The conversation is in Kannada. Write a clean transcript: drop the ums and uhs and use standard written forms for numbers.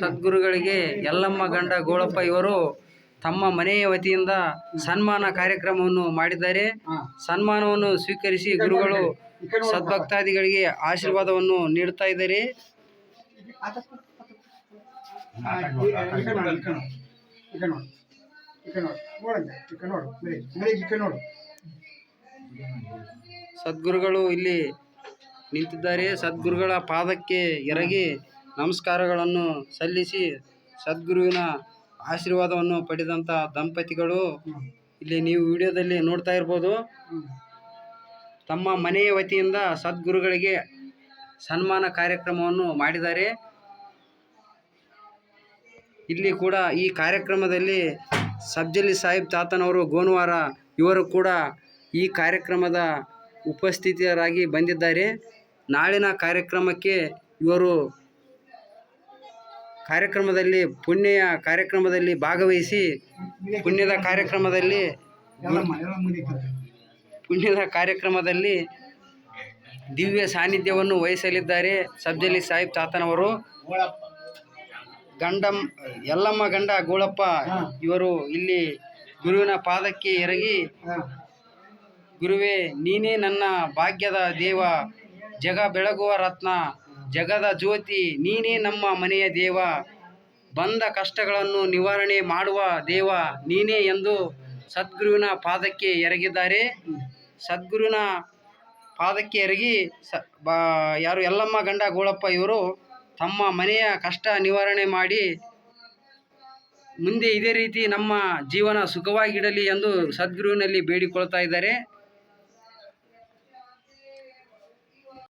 ಸದ್ಗುರುಗಳಿಗೆ ಯಲ್ಲಮ್ಮ ಗಂಡ ಗೋಳಪ್ಪ ಇವರು ತಮ್ಮ ಮನೆಯ ವತಿಯಿಂದ ಸನ್ಮಾನ ಕಾರ್ಯಕ್ರಮವನ್ನು ಮಾಡಿದ್ದಾರೆ. ಸನ್ಮಾನವನ್ನು ಸ್ವೀಕರಿಸಿ ಗುರುಗಳು ಸದ್ಭಕ್ತಾದಿಗಳಿಗೆ ಆಶೀರ್ವಾದವನ್ನು ನೀಡುತ್ತಾ ಇದ್ದಾರೆ. ಸದ್ಗುರುಗಳು ಇಲ್ಲಿ ನಿಂತಿದ್ದಾರೆ. ಸದ್ಗುರುಗಳ ಪಾದಕ್ಕೆ ಎರಗಿ ನಮಸ್ಕಾರಗಳನ್ನು ಸಲ್ಲಿಸಿ ಸದ್ಗುರುವಿನ ಆಶೀರ್ವಾದವನ್ನು ಪಡೆದಂಥ ದಂಪತಿಗಳು ಇಲ್ಲಿ ನೀವು ವಿಡಿಯೋದಲ್ಲಿ ನೋಡ್ತಾ ಇರ್ಬೋದು. ತಮ್ಮ ಮನೆಯ ವತಿಯಿಂದ ಸದ್ಗುರುಗಳಿಗೆ ಸನ್ಮಾನ ಕಾರ್ಯಕ್ರಮವನ್ನು ಮಾಡಿದ್ದಾರೆ. ಇಲ್ಲಿ ಕೂಡ ಈ ಕಾರ್ಯಕ್ರಮದಲ್ಲಿ ಸಬ್ಜಲಿ ಸಾಹಿಬ್ ತಾತನವರು ಗೋನವಾರ ಇವರು ಕೂಡ ಈ ಕಾರ್ಯಕ್ರಮದ ಉಪಸ್ಥಿತರಾಗಿ ಬಂದಿದ್ದಾರೆ. ನಾಳಿನ ಕಾರ್ಯಕ್ರಮಕ್ಕೆ ಇವರು ಪುಣ್ಯ ಕಾರ್ಯಕ್ರಮದಲ್ಲಿ ಭಾಗವಹಿಸಿ ಪುಣ್ಯದ ಕಾರ್ಯಕ್ರಮದಲ್ಲಿ ದಿವ್ಯ ಸಾನ್ನಿಧ್ಯವನ್ನು ವಹಿಸಲಿದ್ದಾರೆ. ಸಬ್ಜಲಿ ಸಾಹಿಬ್ ತಾತನವರು ಯಲ್ಲಮ್ಮ ಗಂಡ ಗೋಳಪ್ಪ ಇವರು ಇಲ್ಲಿ ಗುರುವಿನ ಪಾದಕ್ಕೆ ಎರಗಿ, ಗುರುವೇ ನೀನೇ ನನ್ನ ಭಾಗ್ಯದ ದೇವ, ಜಗ ಬೆಳಗುವ ರತ್ನ, ಜಗದ ಜ್ಯೋತಿ, ನೀನೇ ನಮ್ಮ ಮನೆಯ ದೇವ, ಬಂದ ಕಷ್ಟಗಳನ್ನು ನಿವಾರಣೆ ಮಾಡುವ ದೇವ ನೀನೇ ಎಂದು ಸದ್ಗುರುವಿನ ಪಾದಕ್ಕೆ ಎರಗಿದ್ದಾರೆ. ಸದ್ಗುರುವಿನ ಪಾದಕ್ಕೆ ಎರಗಿ ಯಾರು ಯಲ್ಲಮ್ಮ ಗಂಡ ಗೋಳಪ್ಪ ಇವರು ತಮ್ಮ ಮನೆಯ ಕಷ್ಟ ನಿವಾರಣೆ ಮಾಡಿ ಮುಂದೆ ಇದೇ ರೀತಿ ನಮ್ಮ ಜೀವನ ಸುಖವಾಗಿಡಲಿ ಎಂದು ಸದ್ಗುರುವಿನಲ್ಲಿ ಬೇಡಿಕೊಳ್ತಾ ಇದ್ದಾರೆ.